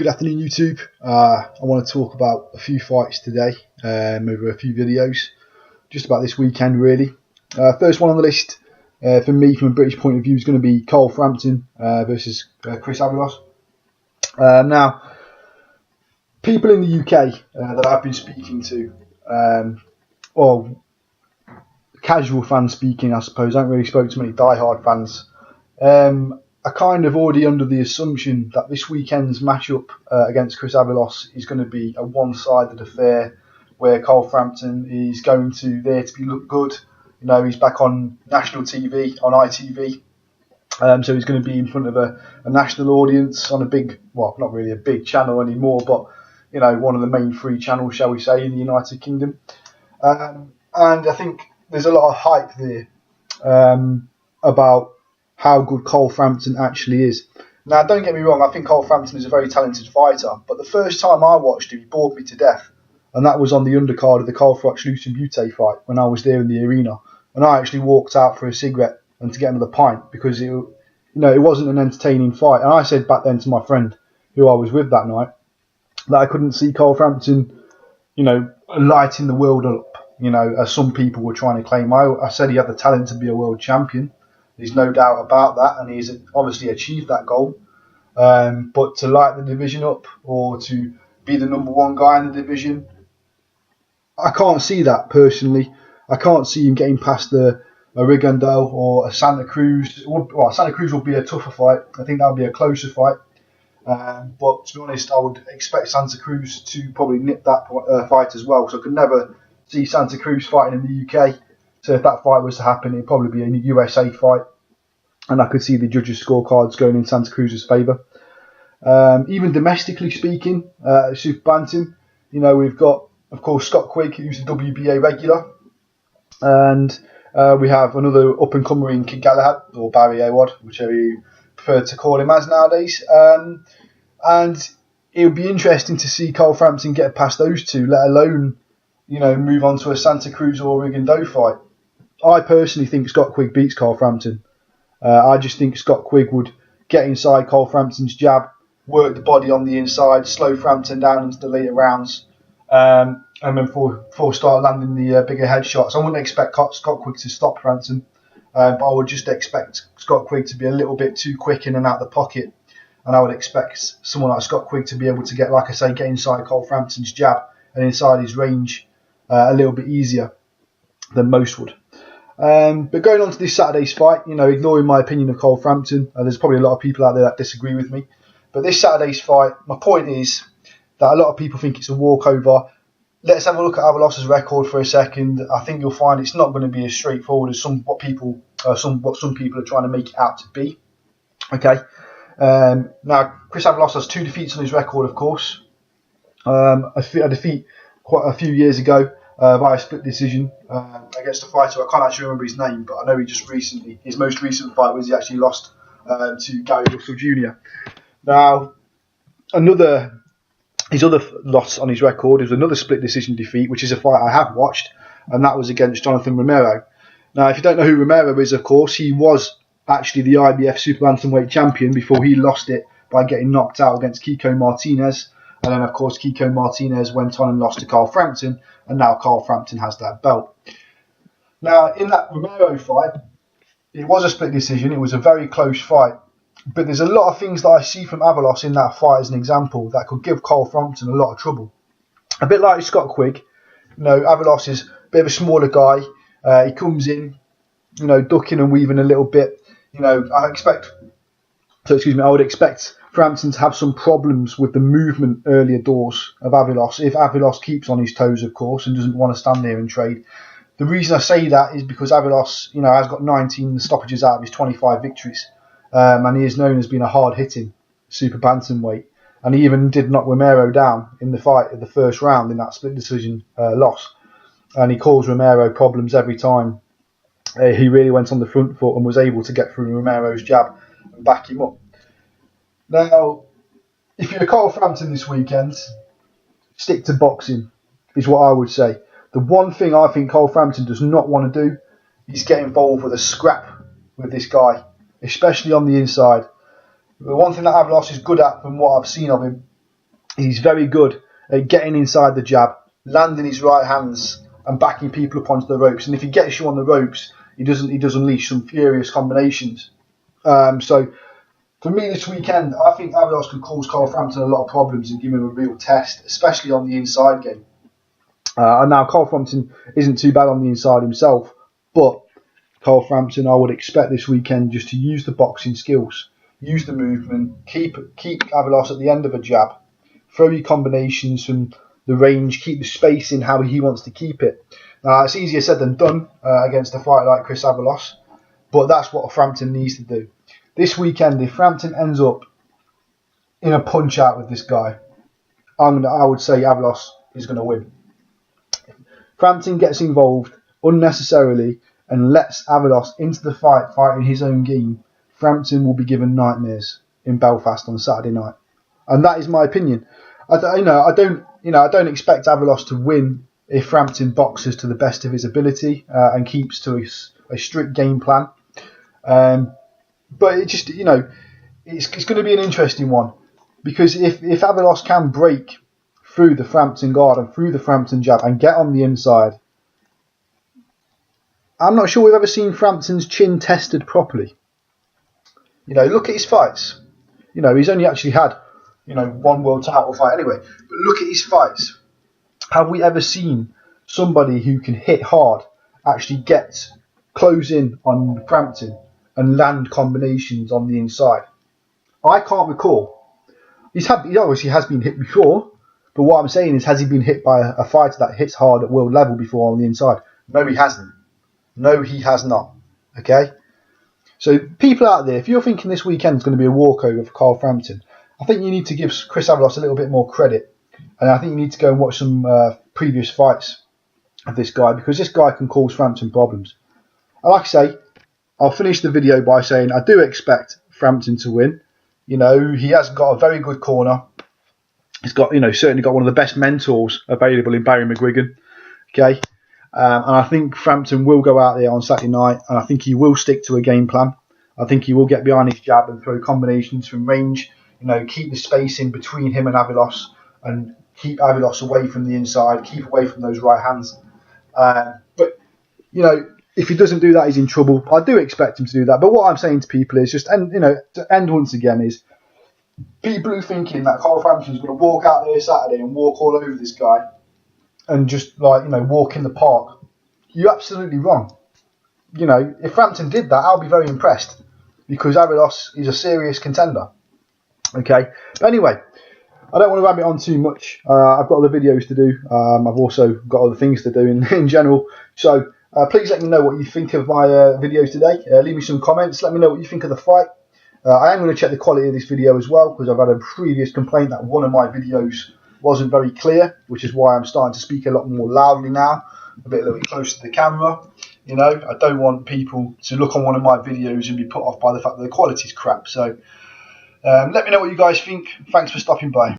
Good afternoon, YouTube. I want to talk about a few fights today, over a few videos, just about this weekend really. First one on the list, for me from a British point of view, is going to be Frampton versus Chris Avalos. Now, people in the UK that I've been speaking to, well, casual fans speaking, I suppose, I haven't really spoken to many diehard fans, are kind of already under the assumption that this weekend's matchup against Chris Avalos is going to be a one-sided affair where Frampton is going to there to look good. You know, he's back on national TV, on ITV, so he's going to be in front of a national audience on a big, well, not really a big channel anymore, but, you know, one of the main free channels, shall we say, in the United Kingdom. And I think there's a lot of hype there about how good Frampton actually is. Now, don't get me wrong, I think Frampton is a very talented fighter, but the first time I watched him, he bored me to death, and that was on the undercard of the Froch-Lucian Butte fight when I was there in the arena, and I actually walked out for a cigarette and to get another pint because it wasn't an entertaining fight. And I said back then to my friend who I was with that night that I couldn't see Frampton, lighting the world up, as some people were trying to claim. I said he had the talent to be a world champion. There's no doubt about that, and he's obviously achieved that goal. But to light the division up or to be the number one guy in the division, I can't see that personally. I can't see him getting past a Rigondeaux or a Santa Cruz. Well, Santa Cruz will be a tougher fight. I think that would be a closer fight. But to be honest, I would expect Santa Cruz to probably nip that fight as well. So I could never see Santa Cruz fighting in the UK. So if that fight was to happen, it'd probably be a USA fight. And I could see the judges' scorecards going in Santa Cruz's favour. Even domestically speaking, Super Bantam, we've got, of course, Scott Quigg, who's a WBA regular. And we have another up-and-comer in Kid Galahad, or Barry Awad, whichever you prefer to call him as nowadays. And it would be interesting to see Frampton get past those two, let alone, move on to a Santa Cruz or Rigondeaux fight. I personally think Scott Quigg beats Frampton. I just think Scott Quigg would get inside Frampton's jab, work the body on the inside, slow Frampton down into the later rounds, and then before start landing the bigger headshots. I wouldn't expect Scott Quigg to stop Frampton, but I would just expect Scott Quigg to be a little bit too quick in and out of the pocket, and I would expect someone like Scott Quigg to be able to get inside Frampton's jab and inside his range a little bit easier than most would. But going on to this Saturday's fight, ignoring my opinion of Frampton, there's probably a lot of people out there that disagree with me. But this Saturday's fight, my point is that a lot of people think it's a walkover. Let's have a look at Avalos' record for a second. I think you'll find it's not going to be as straightforward as some people are trying to make it out to be. Okay. Now, Chris Avalos has 2 defeats on his record, of course. A defeat quite a few years ago via split decision against a fighter. I can't actually remember his name, but I know his most recent fight was he actually lost to Gary Russell Jr. Now, his other loss on his record is another split decision defeat, which is a fight I have watched, and that was against Jonathan Romero. Now, if you don't know who Romero is, of course, he was actually the IBF Super Bantamweight champion before he lost it by getting knocked out against Kiko Martinez. And then, of course, Kiko Martinez went on and lost to Frampton, and now Frampton has that belt. Now, in that Romero fight, it was a split decision. It was a very close fight. But there's a lot of things that I see from Avalos in that fight as an example that could give Frampton a lot of trouble. A bit like Scott Quigg. Avalos is a bit of a smaller guy. He comes in, ducking and weaving a little bit. I would expect Frampton to have some problems with the movement earlier doors of Avalos, if Avalos keeps on his toes, of course, and doesn't want to stand there and trade. The reason I say that is because Avalos, has got 19 stoppages out of his 25 victories, and he is known as being a hard-hitting super bantamweight, and he even did knock Romero down in the fight of the first round in that split decision loss, and he caused Romero problems every time. He really went on the front foot and was able to get through Romero's jab and back him up. Now, if you're Frampton this weekend, stick to boxing, is what I would say. The one thing I think Frampton does not want to do is get involved with a scrap with this guy, especially on the inside. The one thing that Avalos is good at, from what I've seen of him, He's very good at getting inside the jab, landing his right hands and backing people up onto the ropes. And if he gets you on the ropes, he does unleash some furious combinations. So for me this weekend, I think Avalos can cause Carl Frampton a lot of problems and give him a real test, especially on the inside game. And now Carl Frampton isn't too bad on the inside himself, but Carl Frampton, I would expect this weekend just to use the boxing skills, use the movement, keep Avalos at the end of a jab, throw your combinations from the range, keep the space in how he wants to keep it. It's easier said than done against a fighter like Chris Avalos, but that's what Frampton needs to do. This weekend, if Frampton ends up in a punch-out with this guy, I would say Avalos is going to win. If Frampton gets involved unnecessarily and lets Avalos into the fight, fighting his own game, Frampton will be given nightmares in Belfast on Saturday night, and that is my opinion. I don't expect Avalos to win if Frampton boxes to the best of his ability and keeps to a strict game plan. But it just, it's going to be an interesting one, because if Avalos can break through the Frampton guard and through the Frampton jab and get on the inside, I'm not sure we've ever seen Frampton's chin tested properly. Look at his fights. He's only actually had, one world title fight anyway. But look at his fights. Have we ever seen somebody who can hit hard actually get close in on Frampton and land combinations on the inside? I can't recall. He obviously has been hit before, but what I'm saying is, has he been hit by a fighter that hits hard at world level before on the inside? No, he hasn't. No, he has not. Okay? So people out there, if you're thinking this weekend is going to be a walkover for Carl Frampton, I think you need to give Chris Avalos a little bit more credit. And I think you need to go and watch some previous fights of this guy, because this guy can cause Frampton problems. And like I say, I'll finish the video by saying I do expect Frampton to win. He has got a very good corner. He's got, certainly got one of the best mentors available in Barry McGuigan. Okay. And I think Frampton will go out there on Saturday night, and I think he will stick to a game plan. I think he will get behind his jab and throw combinations from range, keep the space in between him and Avalos, and keep Avalos away from the inside, keep away from those right hands. But if he doesn't do that, he's in trouble. I do expect him to do that. But what I'm saying to people is just, to end once again, is people who are thinking that Carl Frampton's going to walk out there Saturday and walk all over this guy and just walk in the park, you're absolutely wrong. If Frampton did that, I'll be very impressed, because Avalos is a serious contender. Okay, but anyway, I don't want to ramble on too much. I've got other videos to do. I've also got other things to do in general. So please let me know what you think of my videos today. Leave me some comments. Let me know what you think of the fight. I am going to check the quality of this video as well, because I've had a previous complaint that one of my videos wasn't very clear, which is why I'm starting to speak a lot more loudly now, a little bit closer to the camera. I don't want people to look on one of my videos and be put off by the fact that the quality's crap. So let me know what you guys think. Thanks for stopping by.